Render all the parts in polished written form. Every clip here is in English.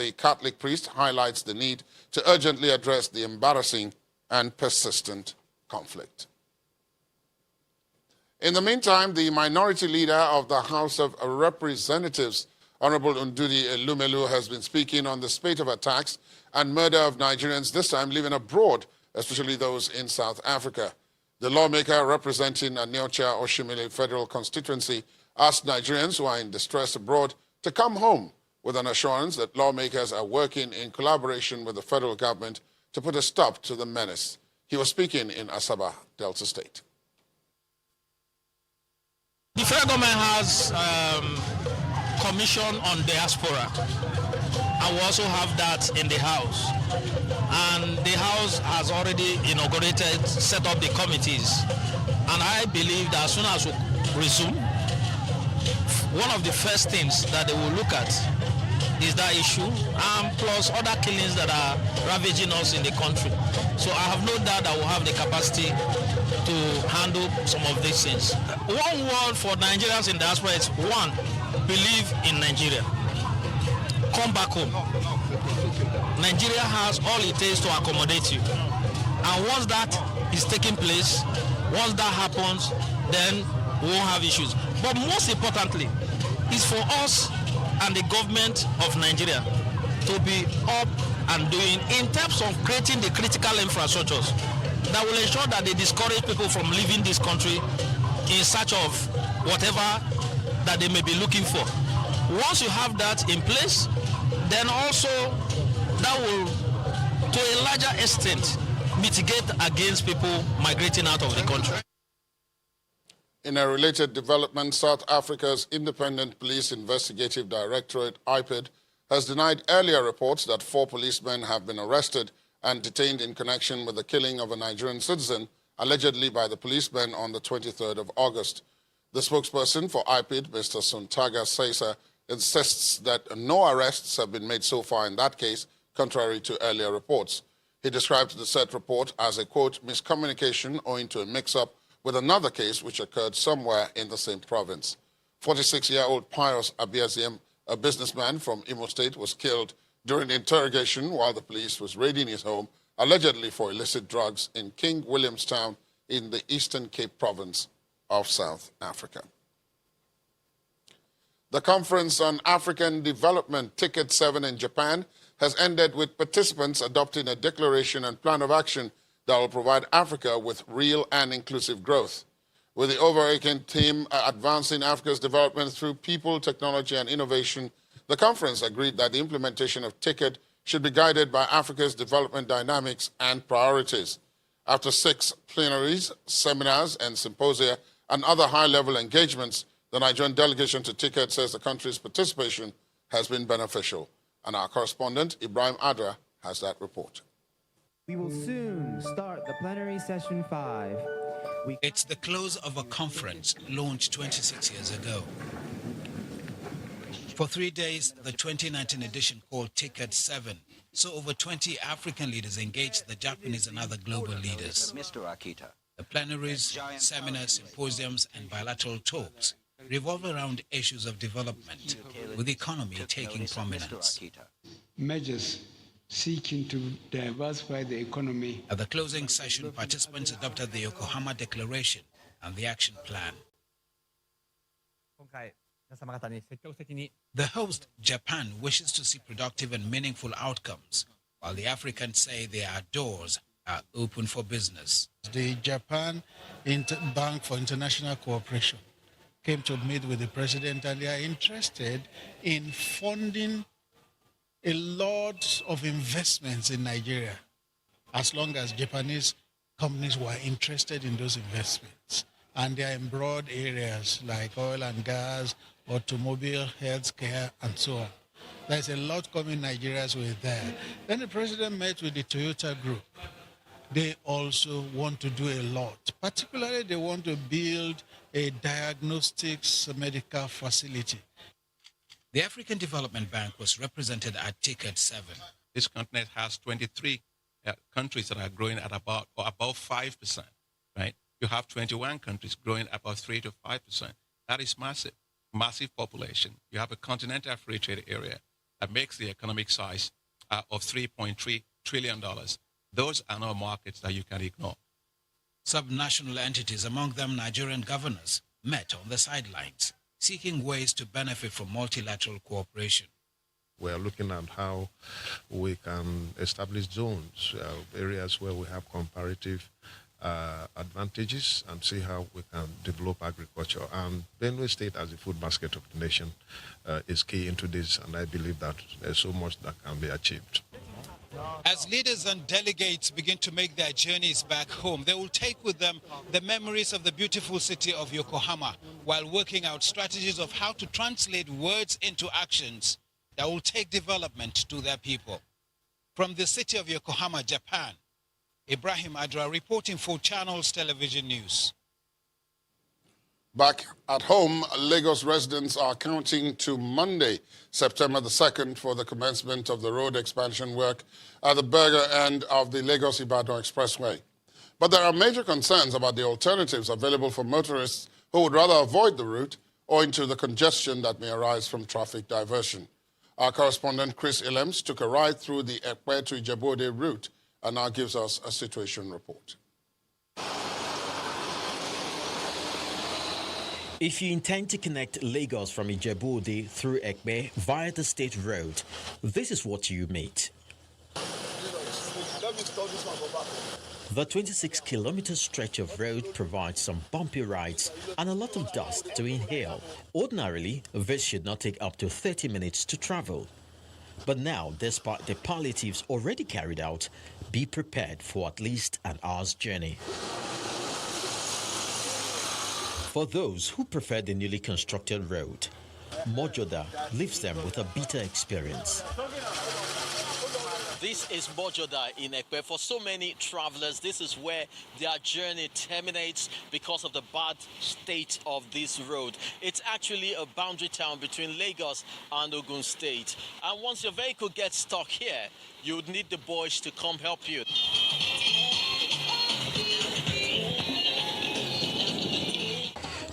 the Catholic priest highlights the need to urgently address the embarrassing and persistent conflict. In the meantime, the minority leader of the House of Representatives, Honorable Ndudi Elumelu, has been speaking on the spate of attacks and murder of Nigerians, this time living abroad, especially those in South Africa. The lawmaker representing Aniocha Oshimili Federal Constituency asked Nigerians who are in distress abroad to come home with an assurance that lawmakers are working in collaboration with the federal government to put a stop to the menace. He was speaking in Asaba, Delta State. The federal government has commission on diaspora, and we also have that in the House. And the House has already inaugurated, set up the committees. And I believe that as soon as we resume, one of the first things that they will look at is that issue, plus other killings that are ravaging us in the country. So I have no doubt that we'll have the capacity to handle some of these things. One word for Nigerians in diaspora is one, believe in Nigeria. Come back home. Nigeria has all it takes to accommodate you. And once that is taking place, once that happens, then we won't have issues. But most importantly, is for us and the government of Nigeria to be up and doing in terms of creating the critical infrastructures that will ensure that they discourage people from leaving this country in search of whatever that they may be looking for. Once you have that in place, then also that will, to a larger extent, mitigate against people migrating out of the country. In a related development, South Africa's Independent Police Investigative Directorate, IPID, has denied earlier reports that 4 policemen have been arrested and detained in connection with the killing of a Nigerian citizen, allegedly by the policemen on the 23rd of August. The spokesperson for IPID, Mr. Suntaga Sesa, insists that no arrests have been made so far in that case, contrary to earlier reports. He described the said report as a, quote, miscommunication owing to a mix-up with another case which occurred somewhere in the same province. 46-year-old Pius Abiaziem, a businessman from Imo State, was killed during the interrogation while the police was raiding his home, allegedly for illicit drugs in King Williamstown in the Eastern Cape province of South Africa. The Conference on African Development, Ticket 7 in Japan, has ended with participants adopting a declaration and plan of action that will provide Africa with real and inclusive growth. With the overarching theme advancing Africa's development through people, technology, and innovation, the conference agreed that the implementation of TICKET should be guided by Africa's development dynamics and priorities. After 6 plenaries, seminars, and symposia, and other high-level engagements, the Nigerian delegation to TICKET says the country's participation has been beneficial. And our correspondent, Ibrahim Adra, has that report. We will soon start the plenary session 5. It's the close of a conference launched 26 years ago. For 3 days, the 2019 edition called Ticket 7 saw over 20 African leaders engage the Japanese and other global leaders. Mr. Akita. The plenaries, seminars, symposiums, and bilateral talks revolve around issues of development, with the economy taking prominence. Measures seeking to diversify the economy. At the closing session, participants adopted the Yokohama Declaration and the Action Plan. The host, Japan, wishes to see productive and meaningful outcomes, while the Africans say their doors are open for business. The Japan Bank for International Cooperation came to meet with the president, and they are interested in funding a lot of investments in Nigeria, as long as Japanese companies were interested in those investments. And they are in broad areas like oil and gas, automobile, healthcare, and so on. There's a lot coming Nigeria's way there. Then the president met with the Toyota Group. They also want to do a lot. Particularly, they want to build a diagnostics medical facility. The African Development Bank was represented at Ticket 7. This continent has 23 countries that are growing at about or above 5%, right? You have 21 countries growing about 3 to 5%. That is massive, massive population. You have a continental free trade area. that makes the economic size of $3.3 trillion. Those are not markets that you can ignore. Subnational entities, among them Nigerian governors, met on the sidelines, seeking ways to benefit from multilateral cooperation. We are looking at how we can establish zones, areas where we have comparative advantages, and see how we can develop agriculture. And Benue State, as the food basket of the nation, is key into this, and I believe that there's so much that can be achieved. As leaders and delegates begin to make their journeys back home, they will take with them the memories of the beautiful city of Yokohama while working out strategies of how to translate words into actions that will take development to their people. From the city of Yokohama, Japan, Ibrahim Adra reporting for Channels Television News. Back at home, Lagos residents are counting to Monday, September the 2nd, for the commencement of the road expansion work at the Berger end of the Lagos-Ibadan Expressway. But there are major concerns about the alternatives available for motorists who would rather avoid the route owing to the congestion that may arise from traffic diversion. Our correspondent Chris Illems took a ride through the Ekpe to Ijebu-Ode route and now gives us a situation report. If you intend to connect Lagos from Ijebu-Ode through Ekpe via the state road, this is what you meet. The 26-kilometer stretch of road provides some bumpy rides and a lot of dust to inhale. Ordinarily, this should not take up to 30 minutes to travel. But now, despite the palliatives already carried out, be prepared for at least an hour's journey. For those who prefer the newly constructed road, Mojoda leaves them with a bitter experience. This is Mojoda in Ekpe. For so many travelers, this is where their journey terminates because of the bad state of this road. It's actually a boundary town between Lagos and Ogun State. And once your vehicle gets stuck here, you would need the boys to come help you.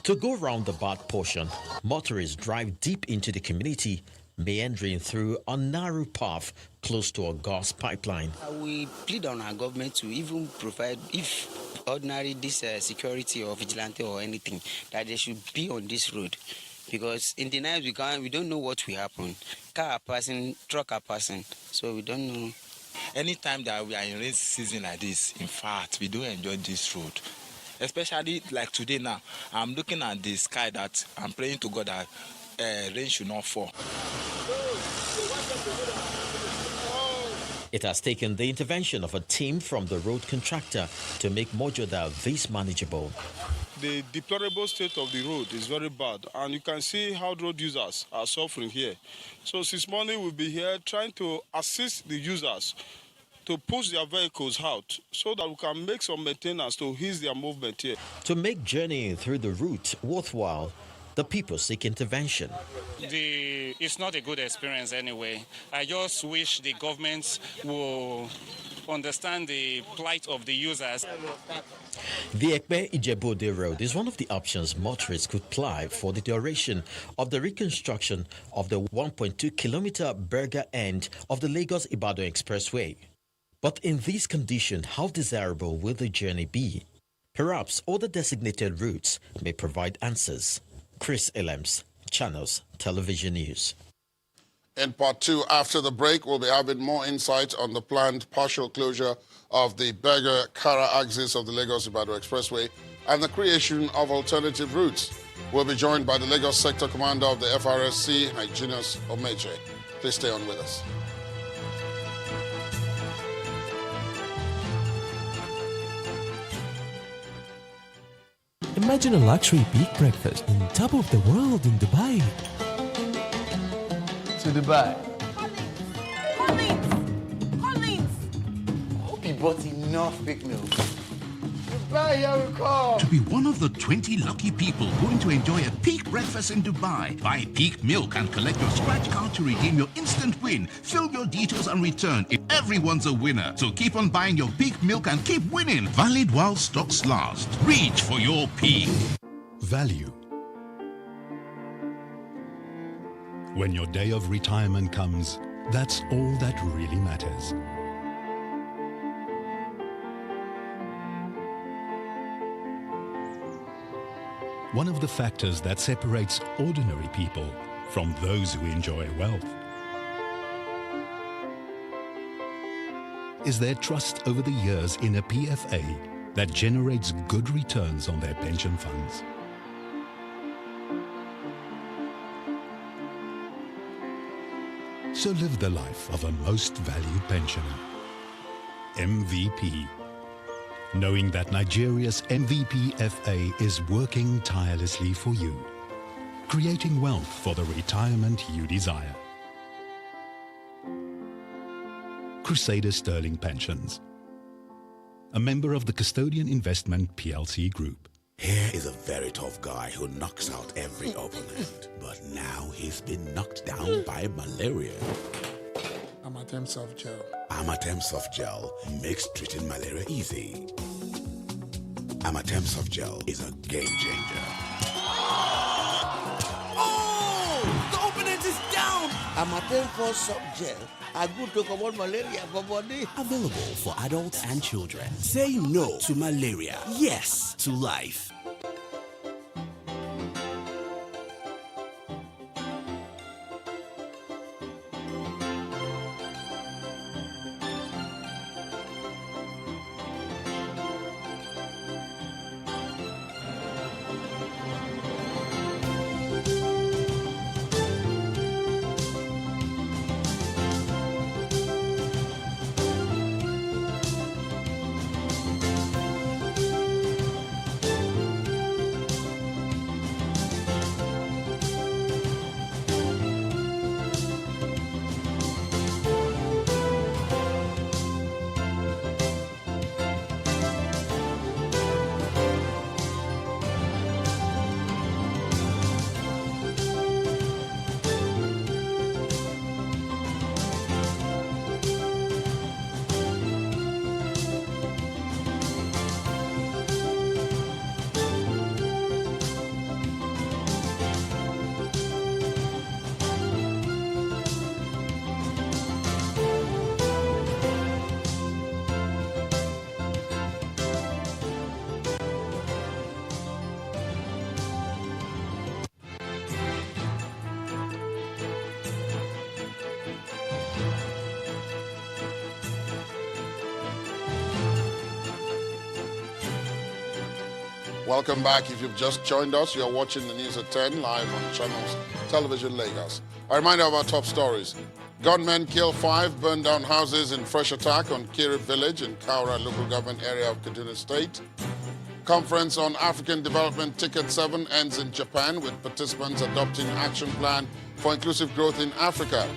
To go round the bad portion, motorists drive deep into the community, meandering through a narrow path close to a gas pipeline. We plead on our government to even provide, if ordinary this security or vigilante or anything, that they should be on this road. Because in the night we don't know what will happen. Car are passing, truck are passing, so we don't know. Anytime that we are in rain season like this, in fact, we do enjoy this road. Especially like today now, I'm looking at the sky that I'm praying to God that rain should not fall. It has taken the intervention of a team from the road contractor to make Mojoda this manageable. The deplorable state of the road is very bad, and you can see how road users are suffering here. So since morning we'll be here trying to assist the users to push their vehicles out so that we can make some maintenance to ease their movement here. To make journeying through the route worthwhile, the people seek intervention. It's not a good experience anyway. I just wish the government will understand the plight of the users. The Ekpe-Ijebu-Ode road is one of the options motorists could ply for the duration of the reconstruction of the 1.2-kilometer Berger end of the Lagos-Ibadan Expressway. But in this condition, how desirable will the journey be? Perhaps other designated routes may provide answers. Chris Illems, Channels Television News. In part two, after the break, we'll be having more insight on the planned partial closure of the Berger-Kara axis of the Lagos-Ibadan Expressway and the creation of alternative routes. We'll be joined by the Lagos Sector Commander of the FRSC, Hyginus Omeche. Please stay on with us. Imagine a luxury peak breakfast on top of the world in Dubai. To Dubai. Collins! Hope you bought enough big milk. Dubai, here we come! To be one of the 20 lucky people going to enjoy a peak breakfast in Dubai, buy Peak Milk and collect your scratch card to redeem your instant win. Fill your details and return. Everyone's a winner. So keep on buying your Peak Milk and keep winning. Valid while stocks last. Reach for your peak. Value. When your day of retirement comes, that's all that really matters. One of the factors that separates ordinary people from those who enjoy wealth is their trust over the years in a PFA that generates good returns on their pension funds. So live the life of a most valued pensioner. MVP. Knowing that Nigeria's MVP FA is working tirelessly for you, creating wealth for the retirement you desire. Crusader Sterling Pensions, a member of the Custodian Investment PLC Group. Here is a very tough guy who knocks out every opponent, but now he's been knocked down by malaria. Amatem Soft Gel. Amatem Soft Gel makes treating malaria easy. Amatem Soft Gel is a game changer. Oh! The opponent is down! Amatem Soft Gel. A good talk about malaria for body. Available for adults and children. Say no to malaria. Yes to life. Welcome back. If you've just joined us, you're watching the news at 10 live on Channels Television Lagos. A reminder of our top stories. Gunmen kill 5, burn down houses in fresh attack on Kirip village in Kaura local government area of Kaduna State. Conference on African Development Ticket 7 ends in Japan with participants adopting action plan for inclusive growth in Africa.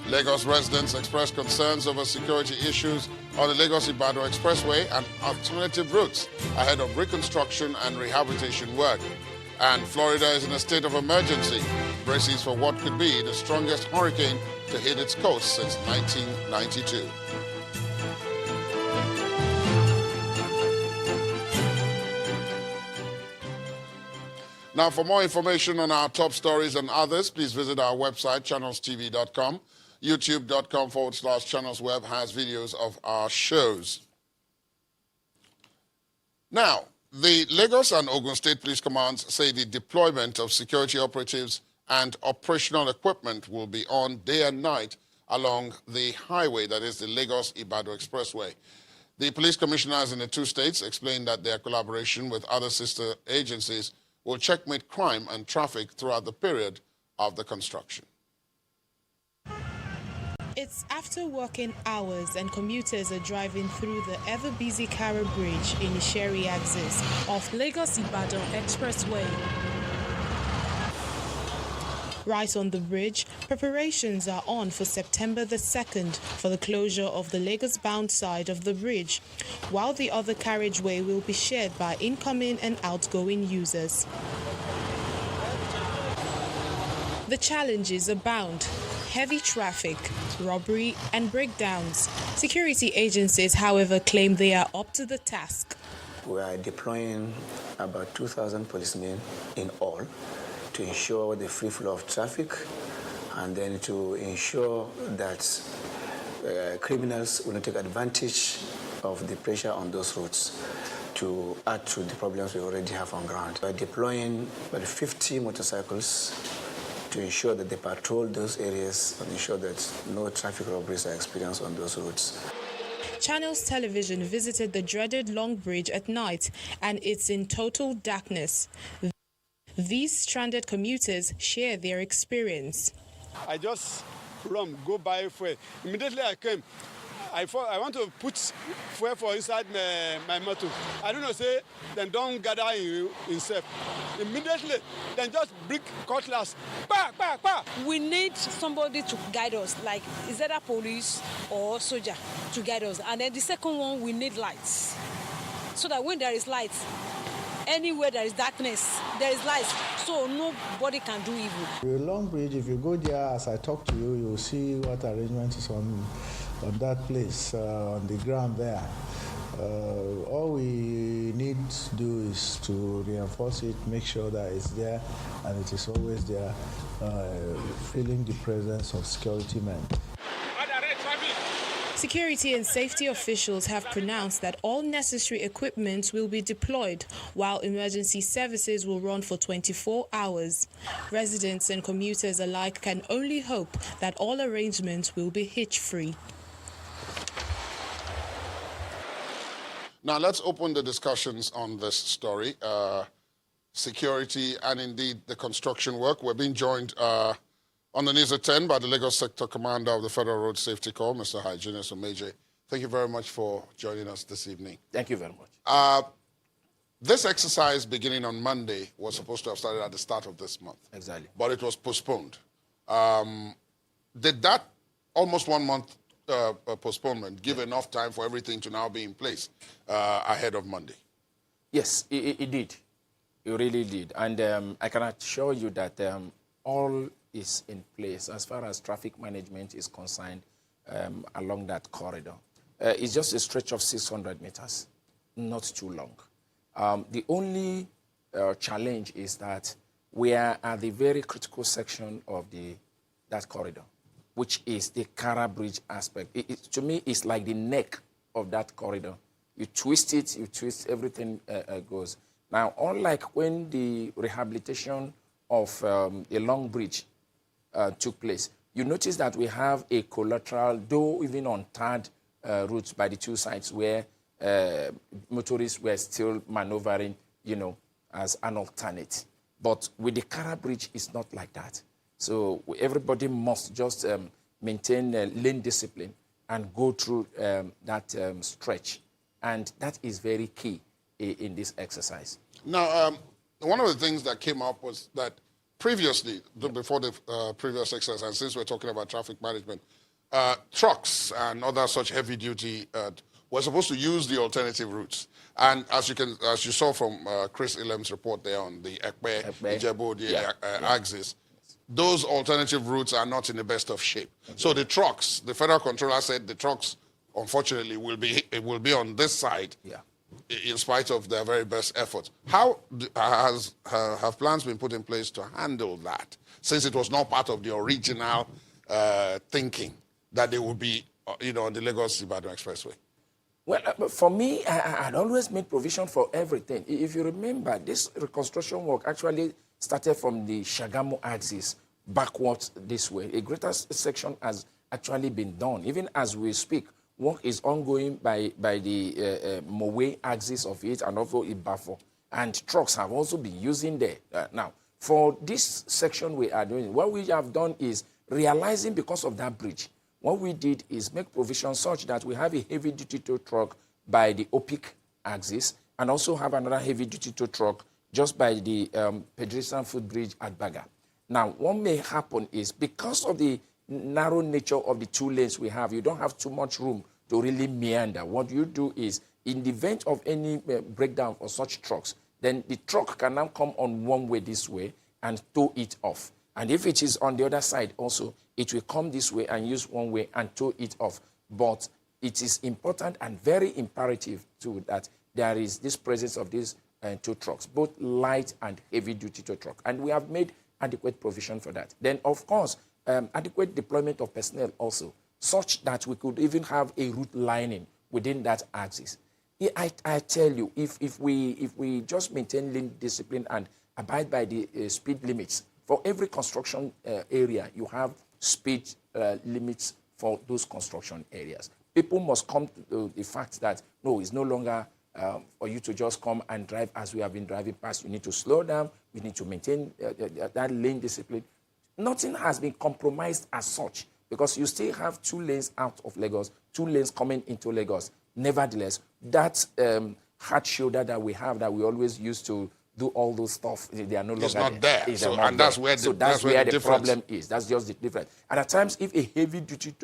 Lagos residents express concerns over security issues on the Lagos-Ibadan Expressway and alternative routes ahead of reconstruction and rehabilitation work. And Florida is in a state of emergency, braces for what could be the strongest hurricane to hit its coast since 1992. Now, for more information on our top stories and others, please visit our website, channelstv.com. YouTube.com/channelsweb has videos of our shows. Now, the Lagos and Ogun State Police Commands say the deployment of security operatives and operational equipment will be on day and night along the highway, that is the Lagos-Ibadan Expressway. The police commissioners in the two states explained that their collaboration with other sister agencies will checkmate crime and traffic throughout the period of the construction. It's after working hours and commuters are driving through the ever-busy Kara Bridge in Isheri axis of Lagos-Ibadan Expressway. Right on the bridge, preparations are on for September the 2nd for the closure of the Lagos-bound side of the bridge, while the other carriageway will be shared by incoming and outgoing users. The challenges abound. Heavy traffic, robbery, and breakdowns. Security agencies, however, claim they are up to the task. We are deploying about 2,000 policemen in all to ensure the free flow of traffic and then to ensure that criminals will not take advantage of the pressure on those roads to add to the problems we already have on ground. By deploying about 50 motorcycles to ensure that they patrol those areas and ensure that no traffic robberies are experienced on those roads. Channels Television visited the dreaded Long Bridge at night, and it's in total darkness. These stranded commuters share their experience. I just go buy fuel. Immediately I came. I want to put fuel for inside my motor. I don't know, say, then don't gather in safe. Immediately, then just bring cutlass. Bah, bah, bah. We need somebody to guide us, like is either police or soldier to guide us. And then the second one, we need lights. So that when there is light, anywhere there is darkness, there is light. So nobody can do evil. The Long Bridge, if you go there, as I talk to you, you'll see what arrangement is on that place, on the ground there. All we need to do is to reinforce it, make sure that it's there, and it is always there, feeling the presence of security men. Security and safety officials have pronounced that all necessary equipment will be deployed, while emergency services will run for 24 hours. Residents and commuters alike can only hope that all arrangements will be hitch-free. Now, let's open the discussions on this story, security and indeed the construction work. We're being joined on the news at 10 by the Lagos Sector Commander of the Federal Road Safety Corps, Mr. Hyginus Omeje. Thank you very much for joining us this evening. Thank you very much. This exercise beginning on Monday was supposed to have started at the start of this month. Exactly. But it was postponed. Did that almost 1 month postponement give enough time for everything to now be in place ahead of Monday? Yes, it did. It really did. And I can assure you that all is in place as far as traffic management is concerned along that corridor. It's just a stretch of 600 meters, not too long. The only challenge is that we are at the very critical section of that corridor, which is the Kara Bridge aspect. To me, it's like the neck of that corridor. You twist it, everything goes. Now, unlike when the rehabilitation of the Long Bridge took place, you notice that we have a collateral, though even on tarred routes by the two sides where motorists were still maneuvering, as an alternate. But with the Kara Bridge, it's not like that. So everybody must just maintain lane discipline and go through that stretch. And that is very key in this exercise. Now, one of the things that came up was that previously, before the previous exercise, since we're talking about traffic management, trucks and other such heavy-duty were supposed to use the alternative routes. And as you saw from Chris Ilem's report there on the Ekpe, Ijebu, axis, those alternative routes are not in the best of shape. Okay. So the trucks, the federal controller said the trucks, unfortunately, will be on this side, in spite of their very best efforts. How have plans been put in place to handle that, since it was not part of the original thinking that they would be, on the Lagos-Ibadan Expressway? Well, for me, I had always made provision for everything. If you remember, this reconstruction work actually started from the Shagamu axis backwards this way. A greater section has actually been done. Even as we speak, work is ongoing by the Mowe axis of it and also Ibafo. And trucks have also been using there. Now, for this section we are doing, what we have done is realizing because of that bridge, what we did is make provision such that we have a heavy-duty tow truck by the OPIC axis and also have another heavy-duty tow truck just by the pedestrian footbridge at Baga. Now, what may happen is because of the narrow nature of the two lanes we have, you don't have too much room to really meander. What you do is, in the event of any breakdown for such trucks, then the truck can now come on one way this way and tow it off. And if it is on the other side also, it will come this way and use one way and tow it off. But it is important and very imperative too that there is this presence of these tow trucks, both light and heavy-duty tow truck. And we have made adequate provision for that. Then, of course, adequate deployment of personnel also, such that we could even have a route lining within that axis. I tell you, if we just maintain lane discipline and abide by the speed limits, for every construction area, you have speed limits for those construction areas. People must come to the fact that, no, it's no longer for you to just come and drive as we have been driving past. We need to slow down. We need to maintain that lane discipline. Nothing has been compromised as such, because you still have 2 lanes out of Lagos, 2 lanes coming into Lagos. Nevertheless, that hard shoulder that we have, that we always used to do all those stuff, they are no longer it's not there. That's where the problem is. That's just the difference. And at times, if a heavy duty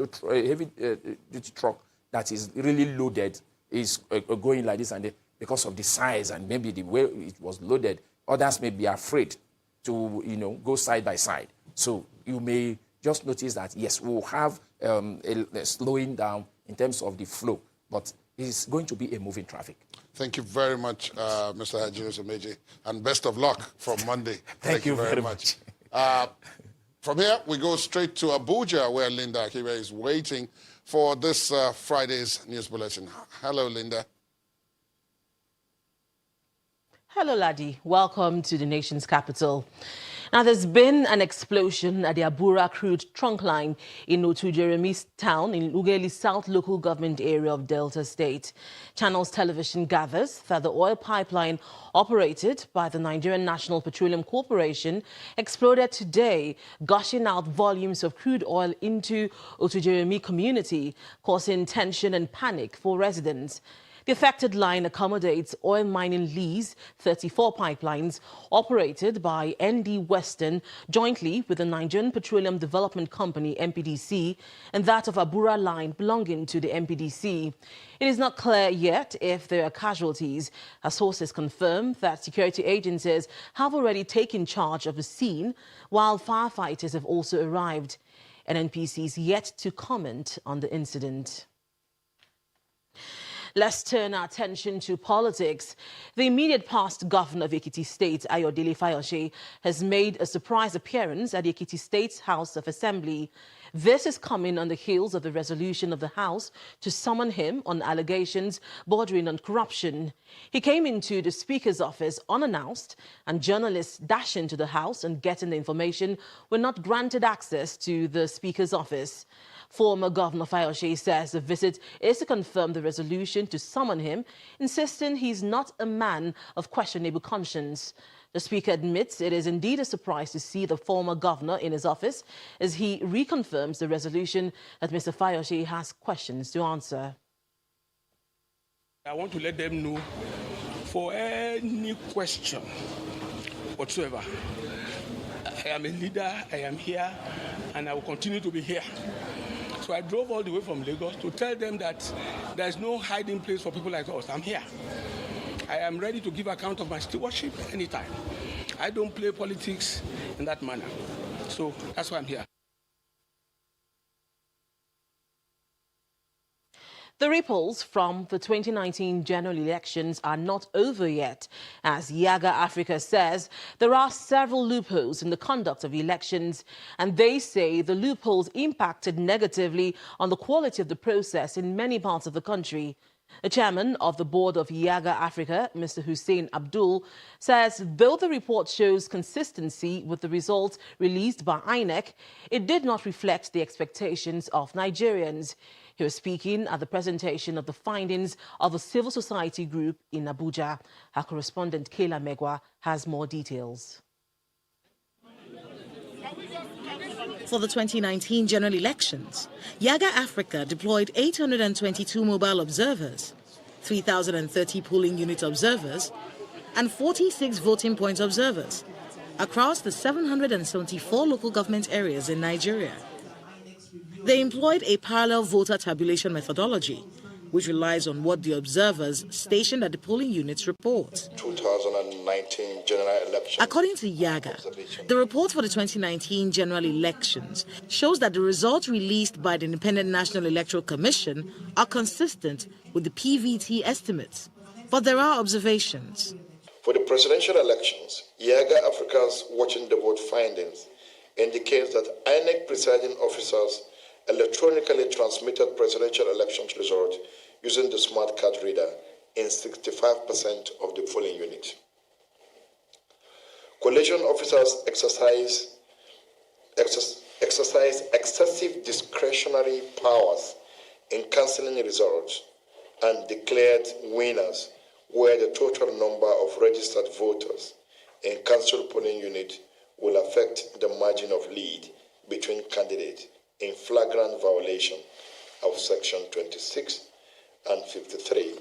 truck that is really loaded is going like this, and because of the size and maybe the way it was loaded, others may be afraid to go side by side. So you may just notice that, yes, we'll have a slowing down in terms of the flow, but it's going to be a moving traffic. Thank you very much, Mr. Hajinus Omeje, and best of luck from Monday. Thank you very much. From here, we go straight to Abuja, where Linda Akibe is waiting for this Friday's news bulletin. Hello, Linda. Hello, Ladi. Welcome to the nation's capital. Now, there's been an explosion at the Abura crude trunk line in Otu Jeremy's town in Ughelli South local government area of Delta State. Channels Television gathers that the oil pipeline operated by the Nigerian National Petroleum Corporation exploded today, gushing out volumes of crude oil into Otu Jeremy community, causing tension and panic for residents. The affected line accommodates oil mining lease 34 pipelines operated by ND Western jointly with the Nigerian Petroleum Development Company, NPDC, and that of Abura line belonging to the NPDC. It is not clear yet if there are casualties, as sources confirm that security agencies have already taken charge of the scene, while firefighters have also arrived. NNPC is yet to comment on the incident. Let's turn our attention to politics. The immediate past governor of Ekiti State, Ayodele Fayose, has made a surprise appearance at the Ekiti State House of Assembly. This is coming on the heels of the resolution of the House to summon him on allegations bordering on corruption. He came into the Speaker's office unannounced, and journalists dashing to the House and getting the information were not granted access to the Speaker's office. Former Governor Fayose says the visit is to confirm the resolution to summon him, insisting he's not a man of questionable conscience. The Speaker admits it is indeed a surprise to see the former governor in his office as he reconfirms the resolution that Mr. Fayose has questions to answer. I want to let them know, for any question whatsoever, I am a leader, I am here, and I will continue to be here. So I drove all the way from Lagos to tell them that there is no hiding place for people like us. I'm here. I am ready to give account of my stewardship anytime. I don't play politics in that manner. So that's why I'm here. The ripples from the 2019 general elections are not over yet. As Yaga Africa says, there are several loopholes in the conduct of elections, and they say the loopholes impacted negatively on the quality of the process in many parts of the country. The chairman of the board of Yaga Africa, Mr. Hussein Abdul, says though the report shows consistency with the results released by INEC, it did not reflect the expectations of Nigerians. He was speaking at the presentation of the findings of a civil society group in Abuja. Our correspondent Kayla Megwa has more details. For the 2019 general elections, Yaga Africa deployed 822 mobile observers, 3,030 polling unit observers, and 46 voting point observers across the 774 local government areas in Nigeria. They employed a parallel voter tabulation methodology, which relies on what the observers stationed at the polling units report. 2019 general elections. According to Yaga, the report for the 2019 general elections shows that the results released by the Independent National Electoral Commission are consistent with the PVT estimates. But there are observations. For the presidential elections, Yaga Africa's watching the vote findings indicates that INEC presiding officers electronically transmitted presidential elections results using the smart card reader in 65% of the polling unit. Collation officers exercise excessive discretionary powers in cancelling results and declared winners where the total number of registered voters in cancelled polling unit will affect the margin of lead between candidates in flagrant violation of Section 26 and 53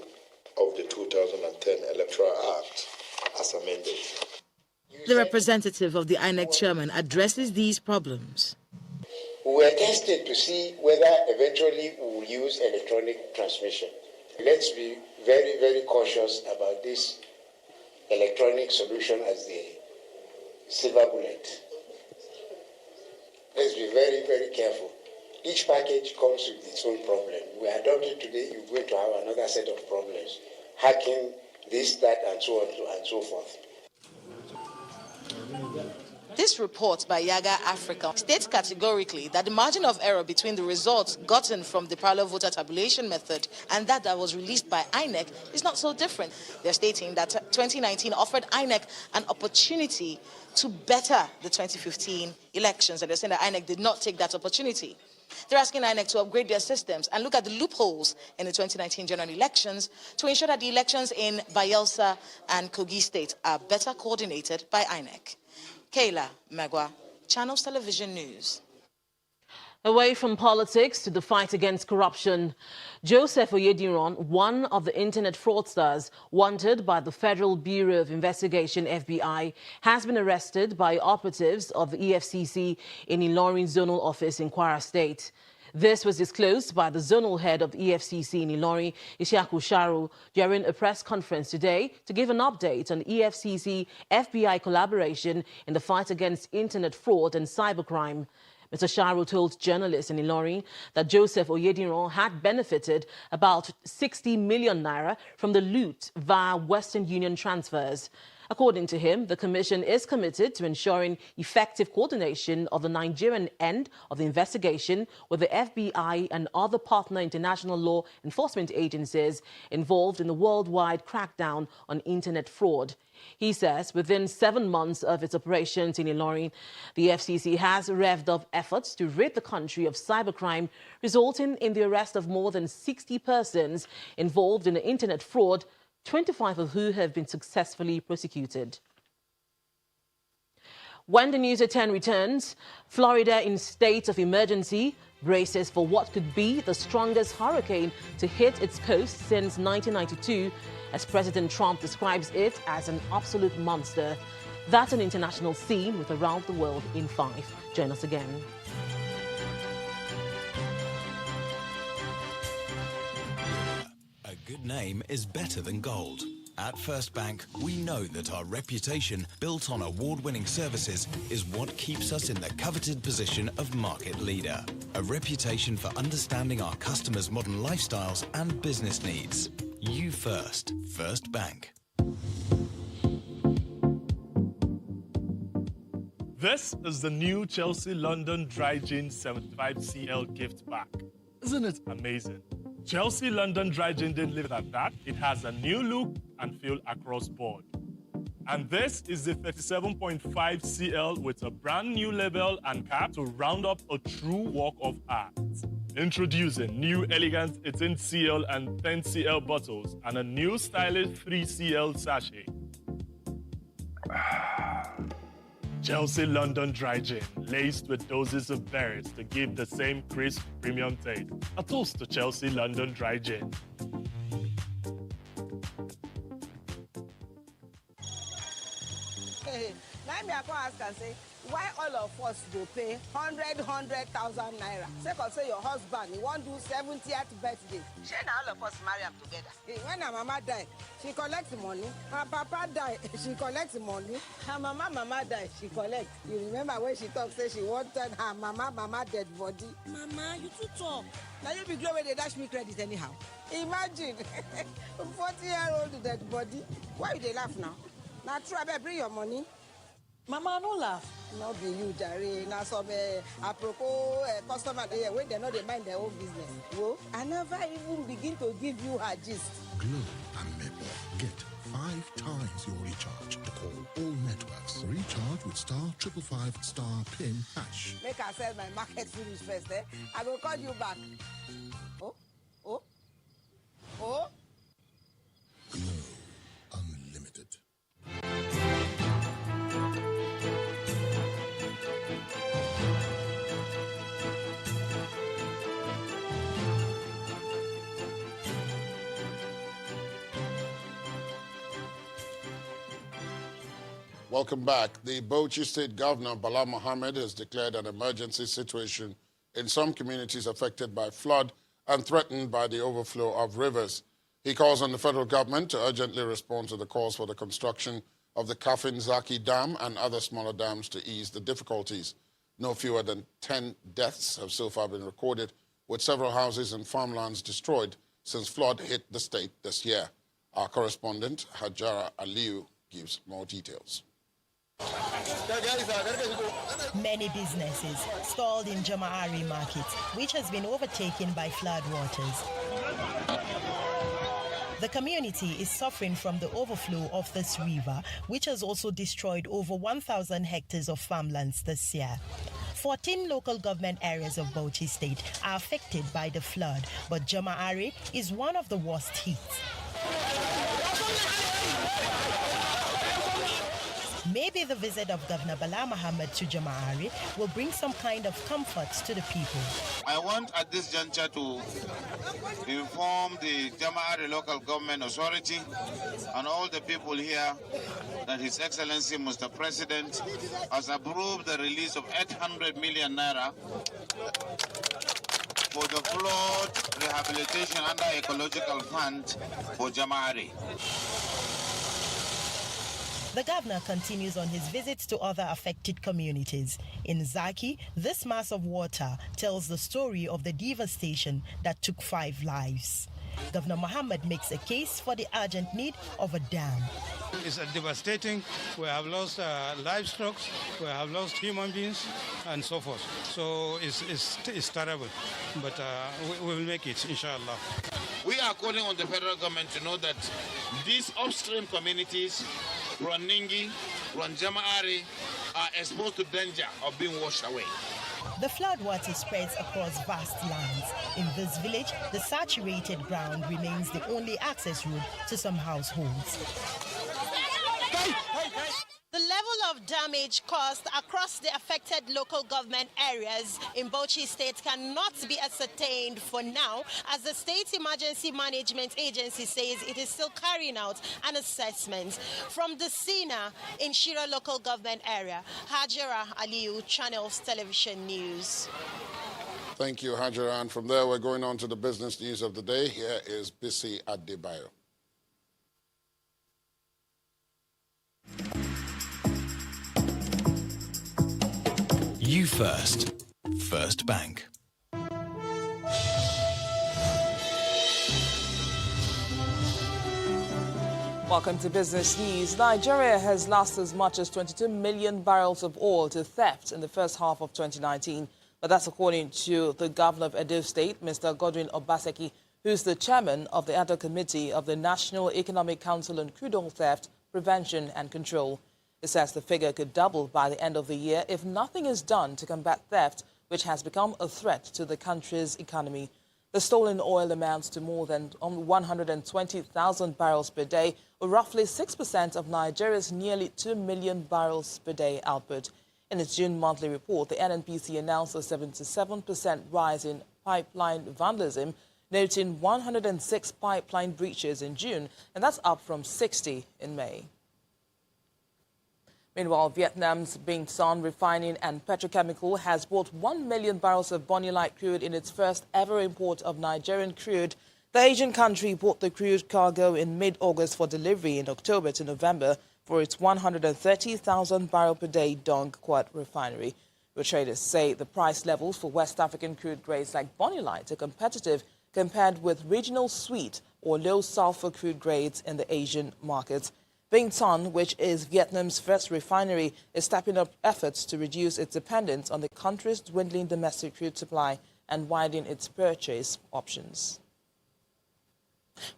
of the 2010 Electoral Act as amended. The representative of the INEC chairman addresses these problems. We were testing to see whether eventually we will use electronic transmission. Let's be very, very cautious about this electronic solution as the silver bullet. Let's be very, very careful. Each package comes with its own problem. We adopt it today, you're going to have another set of problems. Hacking, this, that, and so on and so forth. This report by Yaga Africa states categorically that the margin of error between the results gotten from the parallel voter tabulation method and that was released by INEC is not so different. They're stating that 2019 offered INEC an opportunity to better the 2015 elections, and they're saying that INEC did not take that opportunity. They're asking INEC to upgrade their systems and look at the loopholes in the 2019 general elections to ensure that the elections in Bayelsa and Kogi State are better coordinated by INEC. Kayla Megwa, Channels Television News. Away from politics to the fight against corruption, Joseph Oyediran, one of the internet fraudsters wanted by the Federal Bureau of Investigation, FBI, has been arrested by operatives of the EFCC in Ilorin Zonal Office in Kwara State. This was disclosed by the zonal head of the EFCC in Ilorin, Ishaku Sharu, during a press conference today to give an update on EFCC-FBI collaboration in the fight against internet fraud and cybercrime. Mr. Sharu told journalists in Ilorin that Joseph Oyediran had benefited about 60 million naira from the loot via Western Union transfers. According to him, the Commission is committed to ensuring effective coordination of the Nigerian end of the investigation with the FBI and other partner international law enforcement agencies involved in the worldwide crackdown on internet fraud. He says within 7 months of its operations in Ilorin, the FCC has revved up efforts to rid the country of cybercrime, resulting in the arrest of more than 60 persons involved in the internet fraud, 25 of who have been successfully prosecuted. When the News at 10 returns, Florida in state of emergency braces for what could be the strongest hurricane to hit its coast since 1992, as President Trump describes it as an absolute monster. That's an international theme with Around the World in 5. Join us again. A good name is better than gold. At First Bank, we know that our reputation, built on award-winning services, is what keeps us in the coveted position of market leader. A reputation for understanding our customers' modern lifestyles and business needs. You first. First Bank. This is the new Chelsea London Dry Gin 75cl gift pack. Isn't it amazing? Chelsea London Dry Gin didn't leave it at that. It has a new look and feel across board. And this is the 37.5 cl with a brand new label and cap to round up a true work of art. Introducing new elegant 18 cl and 10 cl bottles and a new stylish 3 cl sachet. Chelsea London Dry Gin, laced with doses of berries to give the same crisp, premium taste. A toast to Chelsea London Dry Gin. Now me I come ask and say, why all of us go pay 100,000 naira? Say, cause say your husband, he won't do 70th birthday. She now all of us marry him together. When her mama die, she collects the money. Her papa die, she collects the money. Her mama die, she collects. You remember when she talked, say she wanted her mama dead body. Mama, you too talk. Now you be glad when they dash me credit anyhow. Imagine, 40-year-old dead body. Why you they laugh now? Now true, I better bring your money. Mama, no laugh. No be you, Jare. Now some apropos customer there when they know they mind their own business. Whoa, I never even begin to give you her gist. Glow and Maple. Get 5 times your recharge to call all networks. Recharge with *555*PIN#. Make her sell my market finish first, eh? I will call you back. Oh. Glow Unlimited. Welcome back. The Bauchi State Governor, Bala Mohammed, has declared an emergency situation in some communities affected by flood and threatened by the overflow of rivers. He calls on the federal government to urgently respond to the calls for the construction of the Kafin Zaki Dam and other smaller dams to ease the difficulties. No fewer than 10 deaths have so far been recorded, with several houses and farmlands destroyed since flood hit the state this year. Our correspondent, Hajara Aliu, gives more details. Many businesses stalled in Jama'ari Market, which has been overtaken by flood waters. The community is suffering from the overflow of this river, which has also destroyed over 1,000 hectares of farmlands this year. 14 local government areas of Bauchi State are affected by the flood, but Jama'ari is one of the worst hit. Maybe the visit of Governor Bala Mohammed to Jama'ari will bring some kind of comfort to the people. I want at this juncture to inform the Jama'ari local government authority and all the people here that His Excellency Mr. President has approved the release of 800 million naira for the flood rehabilitation under ecological fund for Jama'ari. The governor continues on his visits to other affected communities. In Zaki, this mass of water tells the story of the devastation that took 5 lives. Governor Mohammed makes a case for the urgent need of a dam. It's devastating. We have lost livestock, we have lost human beings, and so forth. So it's terrible, but we will make it, inshallah. We are calling on the federal government to know that these upstream communities, Ruaningi, Jama'ari, are exposed to danger of being washed away. The flood water spreads across vast lands. In this village, the saturated ground remains the only access route to some households. The level of damage caused across the affected local government areas in Bauchi State cannot be ascertained for now, as the State Emergency Management Agency says it is still carrying out an assessment. From the Sina in Shira local government area, Hajara Aliu, Channels Television News. Thank you, Hajara. And from there, we're going on to the business news of the day. Here is Bisi Adebayo. You first. First Bank. Welcome to Business News. Nigeria has lost as much as 22 million barrels of oil to theft in the first half of 2019. But that's according to the governor of Edo State, Mr. Godwin Obaseki, who's the chairman of the Ad hoc Committee of the National Economic Council on Crude Oil Theft, Prevention and Control. It says the figure could double by the end of the year if nothing is done to combat theft, which has become a threat to the country's economy. The stolen oil amounts to more than 120,000 barrels per day, or roughly 6% of Nigeria's nearly 2 million barrels per day output. In its June monthly report, the NNPC announced a 77% rise in pipeline vandalism, noting 106 pipeline breaches in June, and that's up from 60 in May. Meanwhile, Vietnam's Binh Son Refining and Petrochemical has bought 1 million barrels of Bonny Light crude in its first ever import of Nigerian crude. The Asian country bought the crude cargo in mid-August for delivery in October to November for its 130,000 barrel per day Dong Quat refinery. The traders say the price levels for West African crude grades like Bonny Light are competitive compared with regional sweet or low sulfur crude grades in the Asian markets. Vinh Ton, which is Vietnam's first refinery, is stepping up efforts to reduce its dependence on the country's dwindling domestic crude supply and widen its purchase options.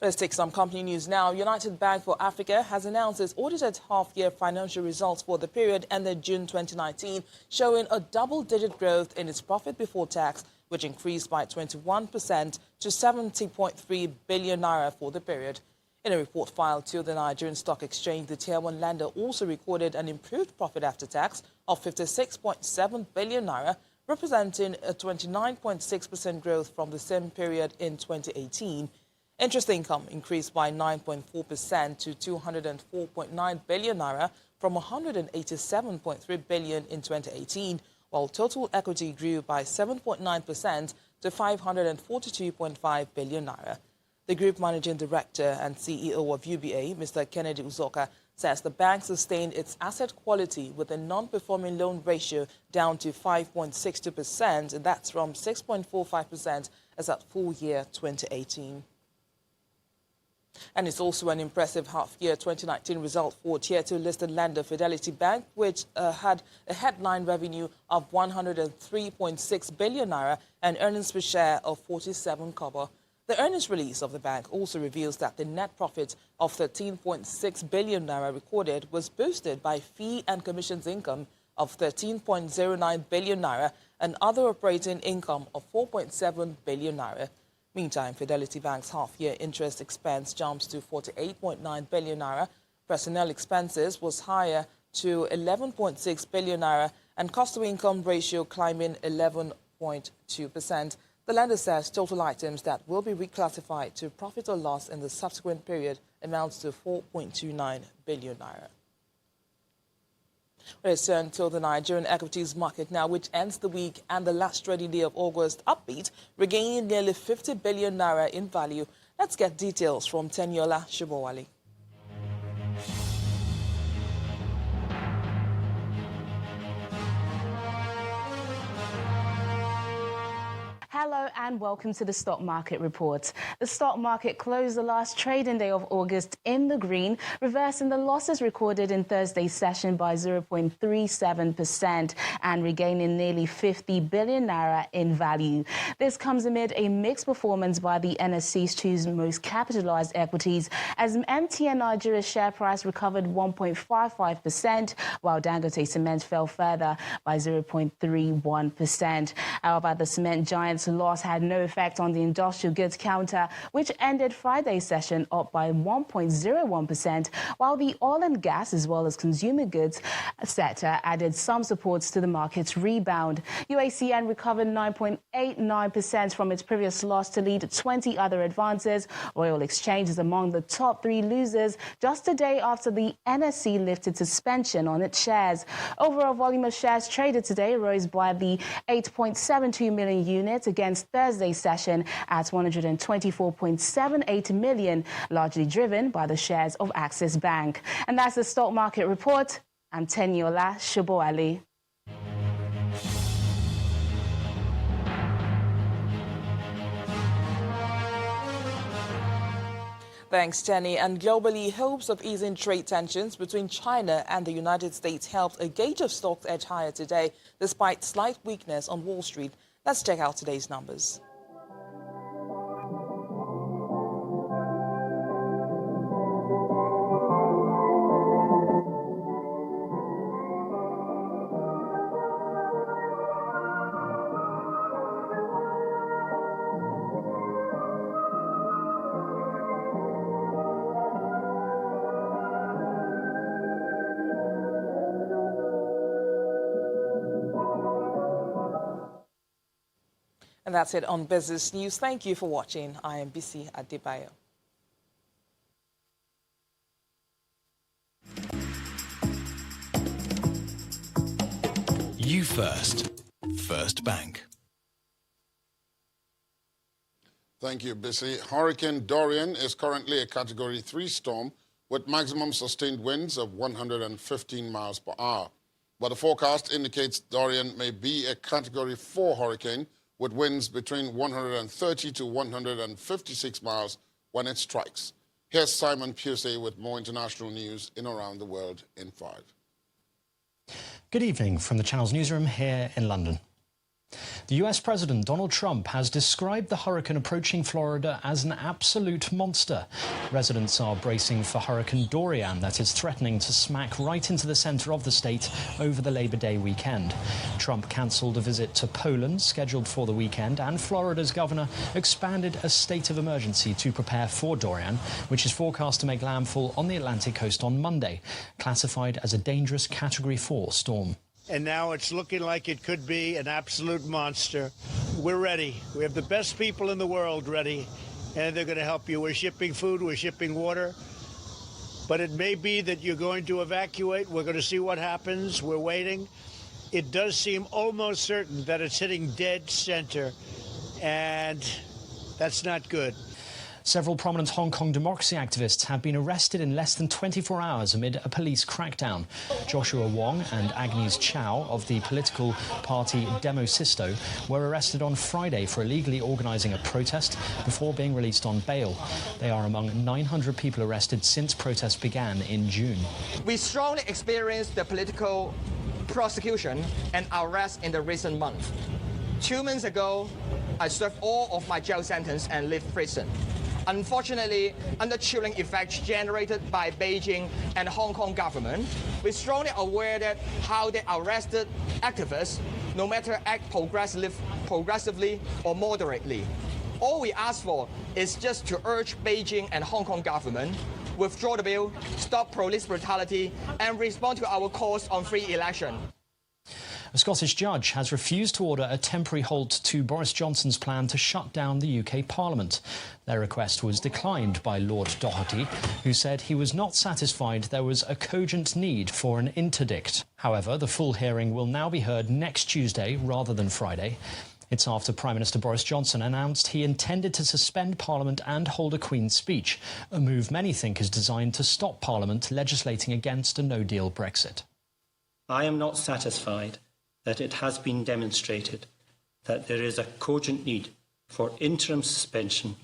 Let's take some company news now. United Bank for Africa has announced its audited half-year financial results for the period ended June 2019, showing a double-digit growth in its profit before tax, which increased by 21% to 70.3 billion naira for the period. In a report filed to the Nigerian Stock Exchange, the Tier 1 lender also recorded an improved profit after tax of 56.7 billion naira, representing a 29.6% growth from the same period in 2018. Interest income increased by 9.4% to 204.9 billion naira from 187.3 billion in 2018, while total equity grew by 7.9% to 542.5 billion naira. The Group Managing Director and CEO of UBA, Mr. Kennedy Uzoka, says the bank sustained its asset quality with a non-performing loan ratio down to 5.62%, and that's from 6.45% as at full year 2018. And it's also an impressive half-year 2019 result for Tier 2 listed lender Fidelity Bank, which had a headline revenue of 103.6 billion naira and earnings per share of 47 kobo. The earnings release of the bank also reveals that the net profit of 13.6 billion naira recorded was boosted by fee and commissions income of 13.09 billion naira and other operating income of 4.7 billion naira. Meantime, Fidelity Bank's half-year interest expense jumps to 48.9 billion naira. Personnel expenses was higher to 11.6 billion naira and cost-to-income ratio climbing 11.2%. The lender says total items that will be reclassified to profit or loss in the subsequent period amounts to 4.29 billion naira. Let's turn to the Nigerian equities market now, which ends the week and the last trading day of August upbeat, regaining nearly 50 billion naira in value. Let's get details from Teniola Shibowale. Hello and welcome to the Stock Market Report. The stock market closed the last trading day of August in the green, reversing the losses recorded in Thursday's session by 0.37% and regaining nearly 50 billion naira in value. This comes amid a mixed performance by the NSE's two most capitalized equities, as MTN Nigeria's share price recovered 1.55%, while Dangote Cement fell further by 0.31%. However, the cement giant's loss had no effect on the industrial goods counter, which ended Friday's session up by 1.01%, while the oil and gas as well as consumer goods sector added some supports to the market's rebound. UACN recovered 9.89% from its previous loss to lead 20 other advances. Royal Exchange is among the top three losers just a day after the NSE lifted suspension on its shares. Overall volume of shares traded today rose by the 8.72 million units against Thursday's session at 124.78 million, largely driven by the shares of Access Bank. And that's the Stock Market Report. I'm Teniola Shibowale. Thanks, Jenny. And globally, hopes of easing trade tensions between China and the United States helped a gauge of stocks edge higher today, despite slight weakness on Wall Street. Let's check out today's numbers. And that's it on Business News. Thank you for watching. I am Bisi Adebayo. You first. First Bank. Thank you, Bisi. Hurricane Dorian is currently a Category 3 storm with maximum sustained winds of 115 miles per hour. But the forecast indicates Dorian may be a Category 4 hurricane with winds between 130 to 156 miles when it strikes. Here's Simon Pusey with more international news in around the world in 5. Good evening from the Channel's newsroom here in London. The US President Donald Trump has described the hurricane approaching Florida as an absolute monster. Residents are bracing for Hurricane Dorian that is threatening to smack right into the centre of the state over the Labor Day weekend. Trump cancelled a visit to Poland scheduled for the weekend, and Florida's governor expanded a state of emergency to prepare for Dorian, which is forecast to make landfall on the Atlantic coast on Monday, classified as a dangerous Category 4 storm. And now it's looking like it could be an absolute monster. We're ready. We have the best people in the world ready, and they're going to help you. We're shipping food, we're shipping water. But it may be that you're going to evacuate. We're going to see what happens. We're waiting. It does seem almost certain that it's hitting dead center, and that's not good. Several prominent Hong Kong democracy activists have been arrested in less than 24 hours amid a police crackdown. Joshua Wong and Agnes Chow of the political party Demosisto were arrested on Friday for illegally organising a protest before being released on bail. They are among 900 people arrested since protests began in June. We strongly experienced the political prosecution and arrest in the recent months. 2 months ago, I served all of my jail sentence and left prison. Unfortunately, under chilling effects generated by Beijing and Hong Kong government, we're strongly aware that how they arrested activists, no matter act progressively or moderately. All we ask for is just to urge Beijing and Hong Kong government withdraw the bill, stop police brutality, and respond to our calls on free election. A Scottish judge has refused to order a temporary halt to Boris Johnson's plan to shut down the UK Parliament. Their request was declined by Lord Doherty, who said he was not satisfied there was a cogent need for an interdict. However, the full hearing will now be heard next Tuesday rather than Friday. It's after Prime Minister Boris Johnson announced he intended to suspend Parliament and hold a Queen's speech, a move many think is designed to stop Parliament legislating against a no-deal Brexit. I am not satisfied that it has been demonstrated that there is a cogent need for interim suspension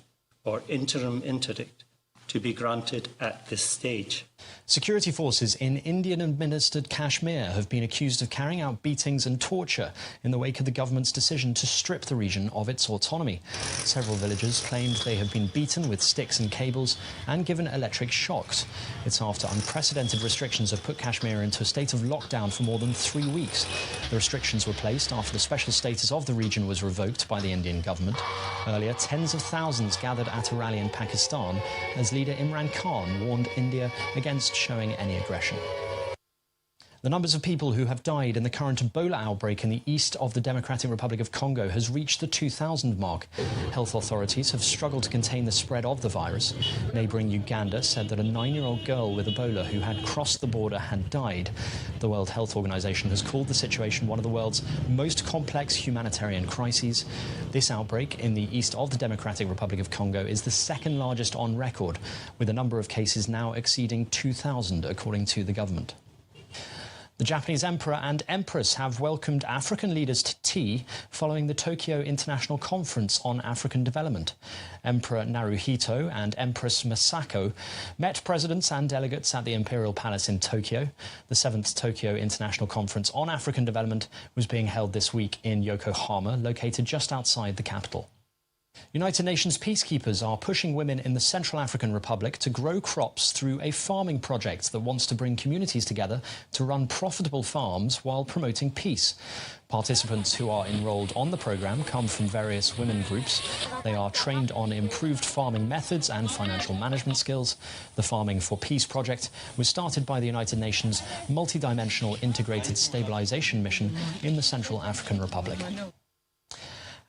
or interim interdict to be granted at this stage. Security forces in Indian-administered Kashmir have been accused of carrying out beatings and torture in the wake of the government's decision to strip the region of its autonomy. Several villagers claimed they have been beaten with sticks and cables and given electric shocks. It's after unprecedented restrictions have put Kashmir into a state of lockdown for more than 3 weeks. The restrictions were placed after the special status of the region was revoked by the Indian government. Earlier, tens of thousands gathered at a rally in Pakistan as leader Imran Khan warned India against showing any aggression. The numbers of people who have died in the current Ebola outbreak in the east of the Democratic Republic of Congo has reached the 2,000 mark. Health authorities have struggled to contain the spread of the virus. Neighbouring Uganda said that a 9-year-old girl with Ebola who had crossed the border had died. The World Health Organization has called the situation one of the world's most complex humanitarian crises. This outbreak in the east of the Democratic Republic of Congo is the second largest on record, with a number of cases now exceeding 2,000, according to the government. The Japanese Emperor and Empress have welcomed African leaders to tea following the Tokyo International Conference on African Development. Emperor Naruhito and Empress Masako met presidents and delegates at the Imperial Palace in Tokyo. The 7th Tokyo International Conference on African Development was being held this week in Yokohama, located just outside the capital. United Nations peacekeepers are pushing women in the Central African Republic to grow crops through a farming project that wants to bring communities together to run profitable farms while promoting peace. Participants who are enrolled on the programme come from various women groups. They are trained on improved farming methods and financial management skills. The Farming for Peace project was started by the United Nations Multidimensional Integrated Stabilisation Mission in the Central African Republic.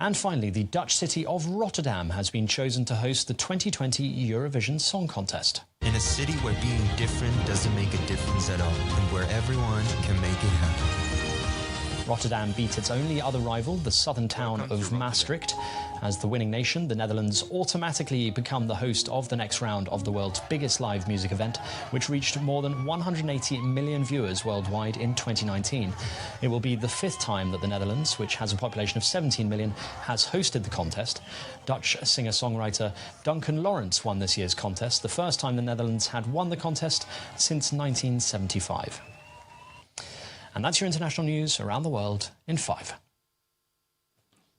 And finally, the Dutch city of Rotterdam has been chosen to host the 2020 Eurovision Song Contest. In a city where being different doesn't make a difference at all, and where everyone can make it happen. Rotterdam beat its only other rival, the southern town of Maastricht. As the winning nation, the Netherlands automatically become the host of the next round of the world's biggest live music event, which reached more than 180 million viewers worldwide in 2019. It will be the fifth time that the Netherlands, which has a population of 17 million, has hosted the contest. Dutch singer-songwriter Duncan Lawrence won this year's contest, the first time the Netherlands had won the contest since 1975. And that's your international news around the world in 5.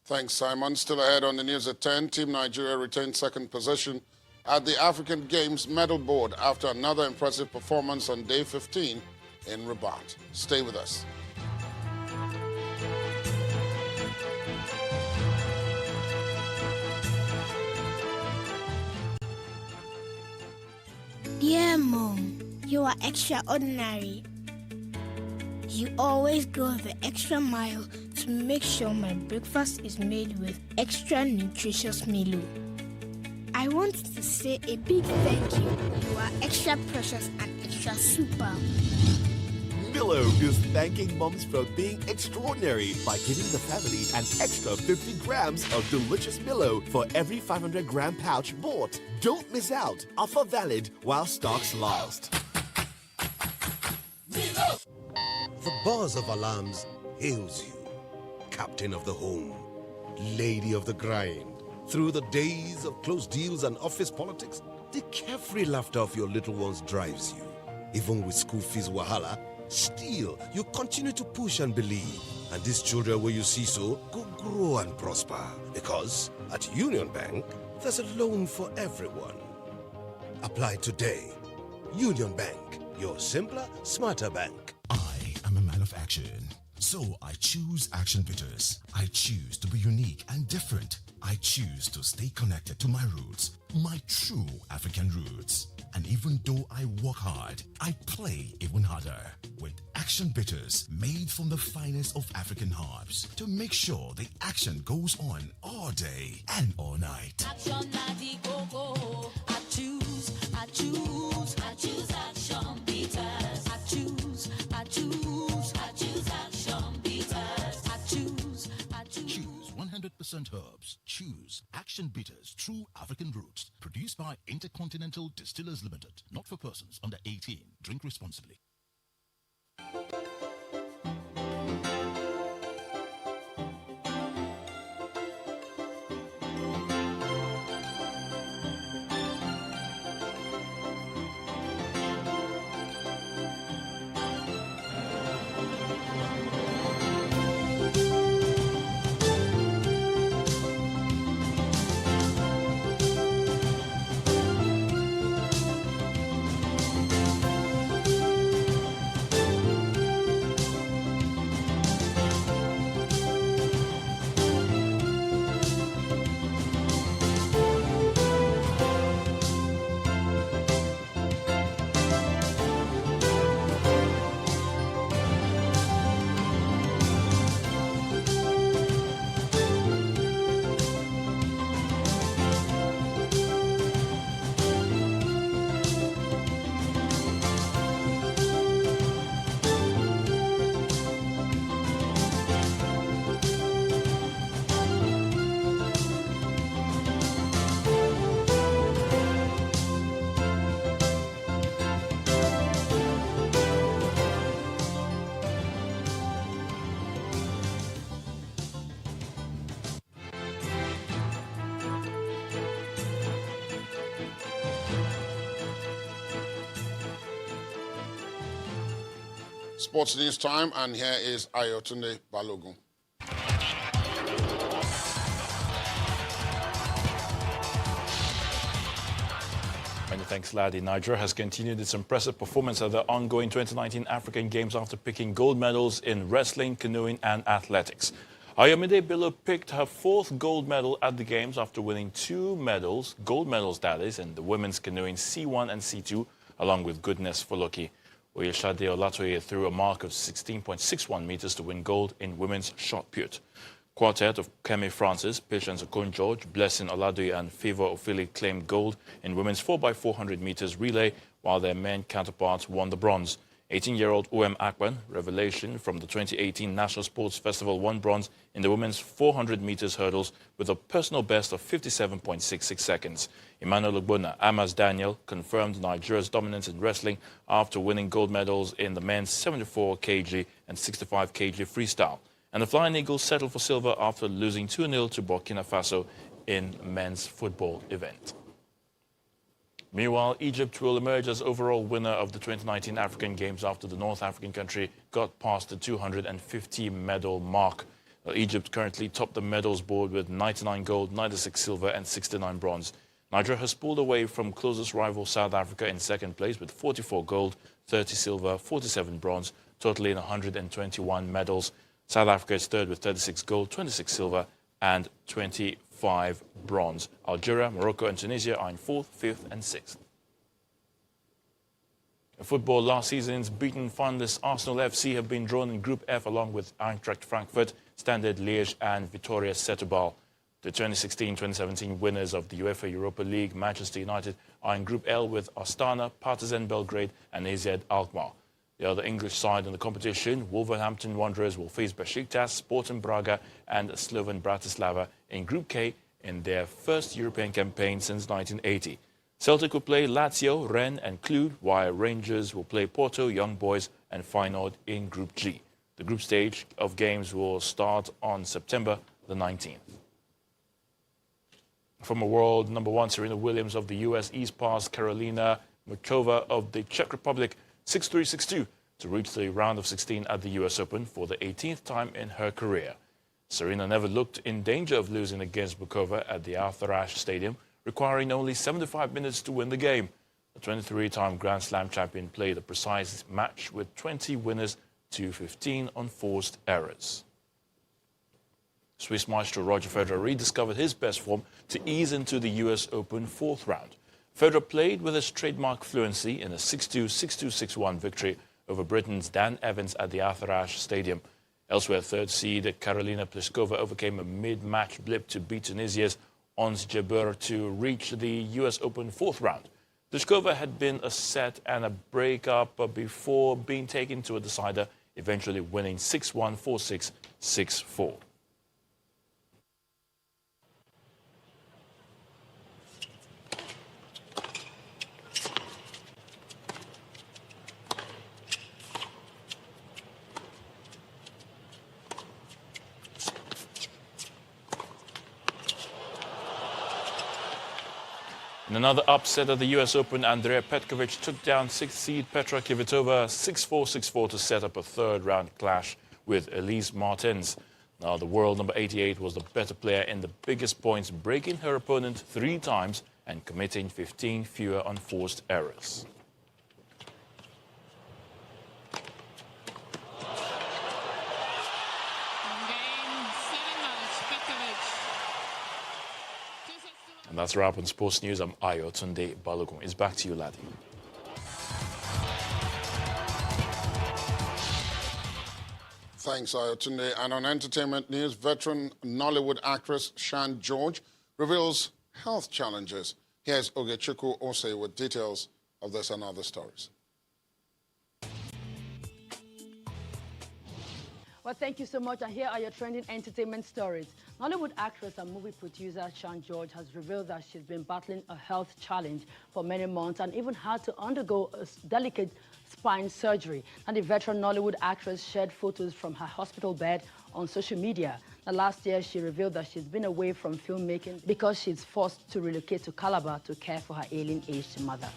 Thanks, Simon. Still ahead on the news at 10, Team Nigeria retained second position at the African Games medal board after another impressive performance on day 15 in Rabat. Stay with us. Dear Mom, you are extraordinary. You always go the extra mile to make sure my breakfast is made with extra nutritious Milo. I want to say a big thank you. You are extra precious and extra super. Milo is thanking moms for being extraordinary by giving the family an extra 50 grams of delicious Milo for every 500-gram pouch bought. Don't miss out. Offer valid while stocks last. The buzz of alarms hails you, captain of the home, lady of the grind. Through the days of closed deals and office politics, the carefree laughter of your little ones drives you. Even with school fees wahala, still you continue to push and believe. And these children where you see so go grow and prosper. Because at Union Bank, there's a loan for everyone. Apply today. Union Bank, your simpler, smarter bank. I'm a man of action, so I choose Action Bitters. I choose to be unique and different. I choose to stay connected to my roots, my true African roots. And even though I work hard, I play even harder. With Action Bitters, made from the finest of African herbs, to make sure the action goes on all day and all night. Action Go. I choose Action Bitters. I choose Action Bitters. Choose 100% herbs. Choose Action Bitters, true African roots. Produced by Intercontinental Distillers Limited. Not for persons under 18. Drink responsibly. Sports news time, and here is Ayotunde Balogun. Many thanks, Laddie. Nigeria has continued its impressive performance at the ongoing 2019 African Games after picking gold medals in wrestling, canoeing, and athletics. Ayomide Bello picked her fourth gold medal at the Games after winning gold medals that is, in the women's canoeing C1 and C2, along with Goodness Foloki. Oyeshade Olatoye threw a mark of 16.61 meters to win gold in women's shot put. Quartet of Kemi Francis, Patience Okon-George, Blessing Oladoye, and Favor Ofili claimed gold in women's 4x400 meters relay, while their men counterparts won the bronze. 18-year-old Uwem Akpan, revelation from the 2018 National Sports Festival, won bronze in the women's 400 meters hurdles with a personal best of 57.66 seconds. Emmanuel Ogbonna, Amas Daniel confirmed Nigeria's dominance in wrestling after winning gold medals in the men's 74 kg and 65 kg freestyle. And the Flying Eagles settled for silver after losing 2-0 to Burkina Faso in men's football event. Meanwhile, Egypt will emerge as overall winner of the 2019 African Games after the North African country got past the 250 medal mark. Egypt currently topped the medals board with 99 gold, 96 silver and 69 bronze. Nigeria has pulled away from closest rival South Africa in second place with 44 gold, 30 silver, 47 bronze, totaling 121 medals. South Africa is third with 36 gold, 26 silver and 25 bronze. Algeria, Morocco and Tunisia are in 4th, 5th and 6th. In football, last season's beaten finalists Arsenal FC have been drawn in Group F along with Eintracht Frankfurt, Standard Liège and Vitória Setúbal. The 2016-2017 winners of the UEFA Europa League, Manchester United, are in Group L with Astana, Partizan Belgrade and AZ Alkmaar. The other English side in the competition, Wolverhampton Wanderers, will face Besiktas, Sporting Braga and Slovan Bratislava in Group K in their first European campaign since 1980. Celtic will play Lazio, Rennes and Cluj, while Rangers will play Porto, Young Boys and Feyenoord in Group G. The group stage of games will start on September the 19th. Former world number 1 Serena Williams of the US eased past Karolina Muchova of the Czech Republic 6-3, 6-2 to reach the round of 16 at the US Open for the 18th time in her career. Serena never looked in danger of losing against Bukova at the Arthur Ashe Stadium, requiring only 75 minutes to win the game. The 23-time Grand Slam champion played a precise match with 20 winners to 15 unforced errors. Swiss maestro Roger Federer rediscovered his best form to ease into the US Open 4th round. Federer played with his trademark fluency in a 6-2, 6-2, 6-1 victory over Britain's Dan Evans at the Arthur Ashe Stadium. Elsewhere, third seed Karolina Pliskova overcame a mid-match blip to beat Tunisia's Ons Jabeur to reach the US Open 4th round. Pliskova had been a set and a break-up before being taken to a decider, eventually winning 6-1, 4-6, 6-4. In another upset at the US Open, Andrea Petkovic took down 6th seed Petra Kvitova 6-4, 6-4 to set up a third-round clash with Elise Martens. Now, the world number 88 was the better player in the biggest points, breaking her opponent 3 times and committing 15 fewer unforced errors. And that's a wrap on Sports News. I'm Ayo Tunde Balogun. It's back to you, Laddie. Thanks, Ayotunde. And on entertainment news, veteran Nollywood actress Shan George reveals health challenges. Here's Ogechukwu Ose with details of this and other stories. Well, thank you so much. And here are your trending entertainment stories. Nollywood actress and movie producer Shan George has revealed that she's been battling a health challenge for many months and even had to undergo a delicate spine surgery. And the veteran Nollywood actress shared photos from her hospital bed on social media. Now, last year, she revealed that she's been away from filmmaking because she's forced to relocate to Calabar to care for her ailing aged mother.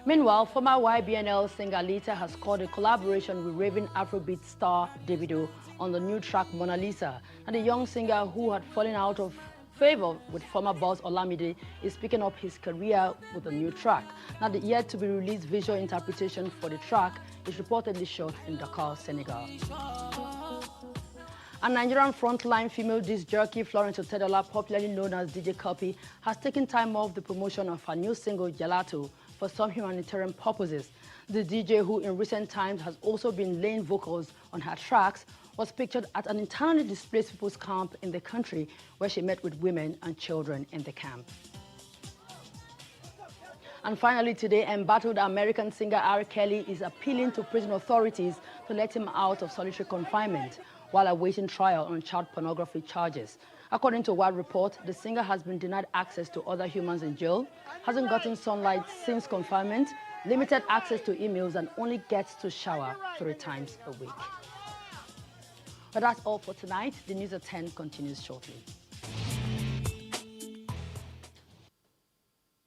Meanwhile, former YBNL singer Lita has scored a collaboration with raving Afrobeat star Davido on the new track Mona Lisa. And the young singer, who had fallen out of favor with former boss Olamide, is picking up his career with a new track. Now, the yet-to-be-released visual interpretation for the track is reportedly shot in Dakar, Senegal. A Nigerian frontline female disc jockey, Florence Otedola, popularly known as DJ Copy, has taken time off the promotion of her new single, Gelato, for some humanitarian purposes. The DJ, who in recent times has also been laying vocals on her tracks, was pictured at an internally displaced people's camp in the country where she met with women and children in the camp. And finally today, embattled American singer R. Kelly is appealing to prison authorities to let him out of solitary confinement while awaiting trial on child pornography charges. According to one report, the singer has been denied access to other humans in jail, hasn't gotten sunlight since confinement, limited access to emails, and only gets to shower 3 times a week. But that's all for tonight. The news at 10 continues shortly.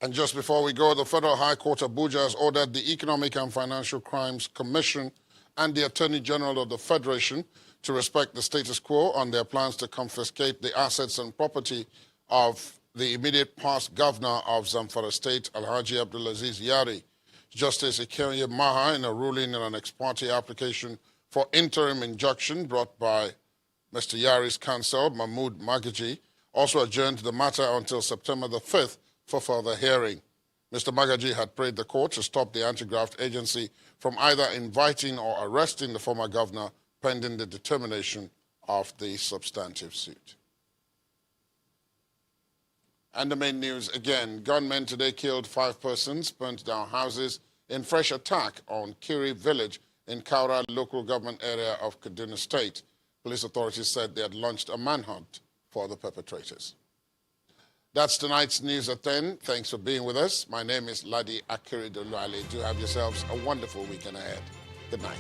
And just before we go, the Federal High Court Abuja has ordered the Economic and Financial Crimes Commission and the Attorney General of the Federation to respect the status quo on their plans to confiscate the assets and property of the immediate past governor of Zamfara State, Alhaji Abdulaziz Yari. Justice Ikeye Maha, in a ruling in an ex parte application for interim injunction brought by Mr. Yari's counsel, Mahmood Magaji, also adjourned the matter until September the 5th for further hearing. Mr. Magaji had prayed the court to stop the anti-graft agency from either inviting or arresting the former governor pending the determination of the substantive suit. And the main news again. Gunmen today killed 5 persons, burnt down houses in fresh attack on Kiri village in Kaura local government area of Kaduna State. Police authorities said they had launched a manhunt for the perpetrators. That's tonight's news at 10. Thanks for being with us. My name is Ladi Akiri Doluale. Do have yourselves a wonderful weekend ahead. Good night.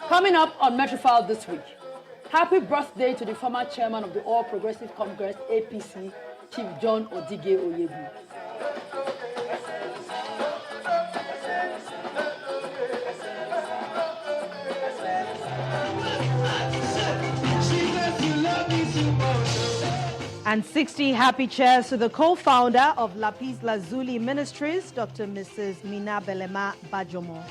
Coming up on Metrofile this week, happy birthday to the former chairman of the All Progressive Congress, APC, Chief John Odige Oyebu. And 60 happy cheers to the co-founder of Lapis Lazuli Ministries, Dr. Mrs. Mina Belema Bajomo.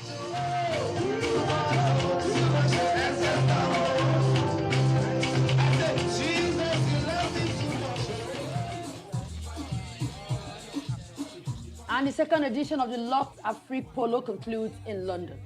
And the second edition of the Locked Afrique Polo concludes in London.